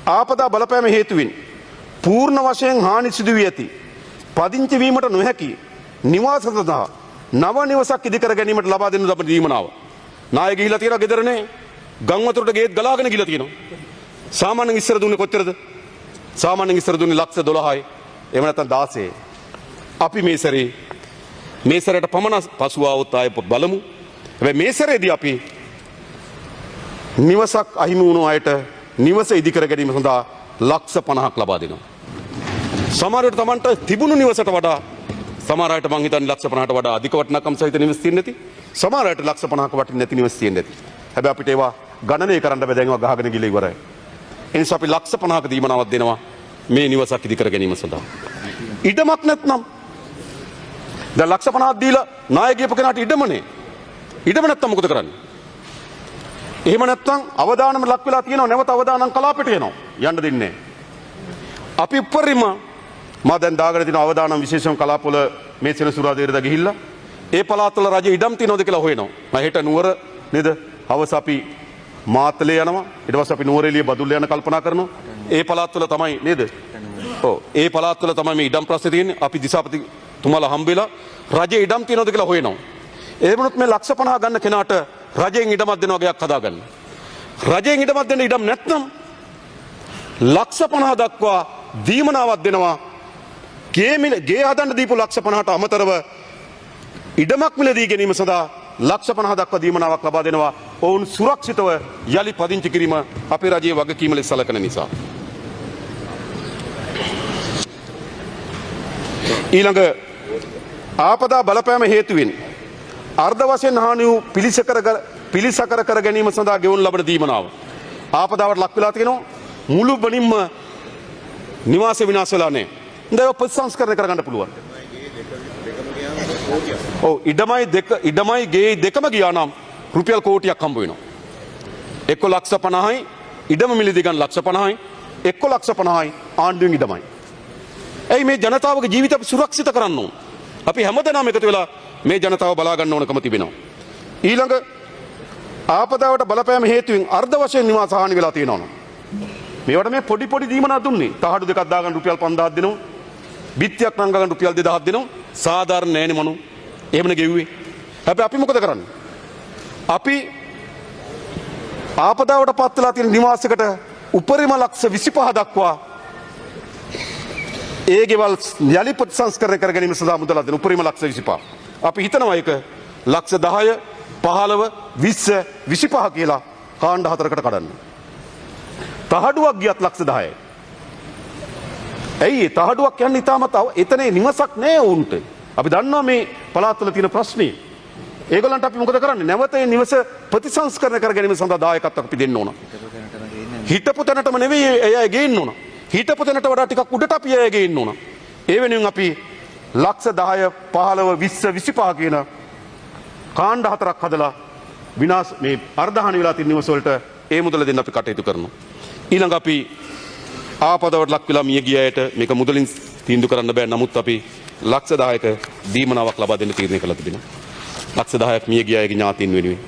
ආපදා බලපෑම හේතුවෙන් පූර්ණ වශයෙන් හානි සිදු වී ඇති පදිංචි වීමට නොහැකි නිවාස සඳහා නව නිවසක් ඉදිකර ගැනීමට ලබා දෙනු ලබන දීමනාව. නාය ගිහිලා තියෙනවා ගෙදරනේ. ගම් වතුරට ගේත් ගලාගෙන ගිහිලා තියෙනවා. සාමාන්‍යයෙන් ඉස්සර දුන්නේ කොච්චරද? සාමාන්‍යයෙන් ඉස්සර දුන්නේ ලක්ෂ 12යි. එහෙම නැත්නම් 16යි. අපි මේ සැරේට පමණ පසුව આવොත් ආයෙ බලමු. හැබැයි මේ සැරේදී අපි නිවසක් අහිමි වුණු අයට නිවස ඉදිකර ගැනීම සඳහා ලක්ෂ 50ක් ලබා දෙනවා. සමහර විට Tamanට තිබුණු නිවසට වඩා සමහර අයට මං හිතන්නේ ලක්ෂ 50ට වඩා අධික වටිනාකම් සහිත නිවස් තියෙන්නේ නැති. සමහර අයට ලක්ෂ 50ක වටින්නේ නැති නිවස් තියෙන්නේ නැති. හැබැයි අපිට ඒවා ගණනය කරන්න බෑ. දැන් ඒවා ගහගෙන ගිහලා ඉවරයි. ඒ නිසා අපි ලක්ෂ 50ක දීමනාවක් දෙනවා මේ නිවසක් ඉදිකර ගැනීම සඳහා. ඉඩමක් නැත්නම් දැන් ලක්ෂ 50ක් දීලා නාය ගියපු කෙනාට ඉඩමනේ. ඉඩම නැත්නම් මොකද කරන්නේ? එහෙම නැත්නම් අවදානම ලක් වෙලා තියෙනවා නැවත අවදානම් කලාපෙට එනවා. යන්න දෙන්නේ නැහැ. අපි උපරිම මා දැන් දාගෙන තියෙන අවදානම් විශේෂම කලාපවල මේ සෙනසුරාදා ගිහිල්ලා ඒ පළාත්වල රජ ඉඩම් තියනවද කියලා හොයනවා. මම හෙට නුවර නේද? හවස අපි මාතලේ යනවා. ඊට පස්සේ අපි නුවර එළිය බදුල්ල යන කල්පනා කරනවා. ඒ පළාත්වල තමයි නේද? ඔව් ඒ පළාත්වල තමයි මේ ඉඩම් ප්‍රශ්නේ තියෙන්නේ. අපි දිසාපති තුමාලා හම්බෙලා රජ ඉඩම් තියනවද කියලා හොයනවා. ඒ වුණොත් මේ ලක්ෂ 50 ගන්න කෙනාට රජයෙන් ඉඩමක් දෙනවා ගයක් හදාගන්න. රජයෙන් ඉඩමක් දෙන්න ඉඩම් නැත්නම් ලක්ෂ 50 දක්වා දීමනාවක් දෙනවා. ගේ හදන්න දීපු ලක්ෂ 50ට අමතරව ඉඩමක් මිලදී ගැනීම සඳහා ලක්ෂ 50 දක්වා දීමනාවක් ලබා දෙනවා. ඔවුන් සුරක්ෂිතව යලි පදිංචි කිරීම අපේ රජයේ වගකීම ලෙස සැලකෙන නිසා. ඊළඟ ආපදා බලපෑම හේතුවෙන් අර්ධ වශයෙන් හානි වූ පිළිසකර කර ගැනීම සඳහා ගෙවුණු ලබන දීමනාව. ආපදාවට ලක් වෙලා තියෙනවා. මුළු බණින්ම නිවාස විනාශ වෙලා නැහැ. දැන් ප්‍රතිසංස්කරණය කරගන්න පුළුවන්. ඔව් ඉඩමයි ගේ දෙකම ගියා නම් රුපියල් කෝටියක් හම්බ වෙනවා. එක්ක ලක්ෂ 50යි ඉඩම මිලදී ගන්න ලක්ෂ 50යි එක්ක ලක්ෂ 50යි ආණ්ඩුවෙන් ඉඩමයි. එයි මේ ජනතාවගේ ජීවිත අපි සුරක්ෂිත කරන්න ඕන. අපි හැමදෙනාම එකතු වෙලා මේ ජනතාව බලා ගන්න ඕනකම තිබෙනවා. ඊළඟ ආපදාවට බලපෑම හේතුවෙන් අර්ධ වශයෙන් නිවාස හානි වෙලා තියෙනවා. මේවට මේ පොඩි දීමනා දුන්නේ. තහඩු දෙකක් දාගන්න රුපියල් 5000ක් දෙනවා. බිත්තියක් නම් ගන්න රුපියල් 2000ක් දෙනවා. සාධාරණ නෑනේ මනු. එහෙමනේ ගෙව්වේ. හැබැයි අපි මොකද කරන්නේ? අපි ආපදාවට පත් වෙලා තියෙන නිවාසයකට උපරිම ලක්ෂ 25 දක්වා ඒ ගෙවල් යලි ප්‍රතිසංස්කරණය කර ගැනීම සඳහා මුදලක් දෙන උපරිම ලක්ෂ 25. අපි හිතනවා ඒක ලක්ෂ 10 15 20 25 කියලා කාණ්ඩ හතරකට කඩන්න. තහඩුවක් ගියත් ලක්ෂ 10යි. ඇයි තහඩුවක් කියන්නේ ඉතාමත් එතනේ නිවසක් නෑ උන්ට. අපි දන්නවා මේ පළාත්වල තියෙන ප්‍රශ්නේ. ඒගොල්ලන්ට අපි මොකද කරන්නේ? නැවත මේ නිවස ප්‍රතිසංස්කරණය කර ගැනීම සඳහා දායකත්වයක් අපි දෙන්න ඕන. හිටපු තැනටම නෙවෙයි එයා ගේන්න ඕන. හිටපු තැනට වඩා ටිකක් උඩට අපි එයා ගේන්න ඕන. ඒ වෙනුවෙන් අපි ලක්ෂ 10 15 20 25 කියන කාණ්ඩ හතරක් හදලා විනාශ මේ අර්ධහානි වෙලා තියෙන නිවස වලට ඒ මුදල දෙන්න අපි කටයුතු කරනවා. ඊළඟ අපි ආපදාවට ලක් වෙලා මිය ගිය අයට මේක මුදලින් තීන්දුව කරන්න බෑ. නමුත් අපි ලක්ෂ 10ක දීමනාවක් ලබා දෙන්න තීරණය කළා තිබෙනවා. ලක්ෂ 10ක් මිය ගිය අයගේ ඥාතීන් වෙනුවෙන්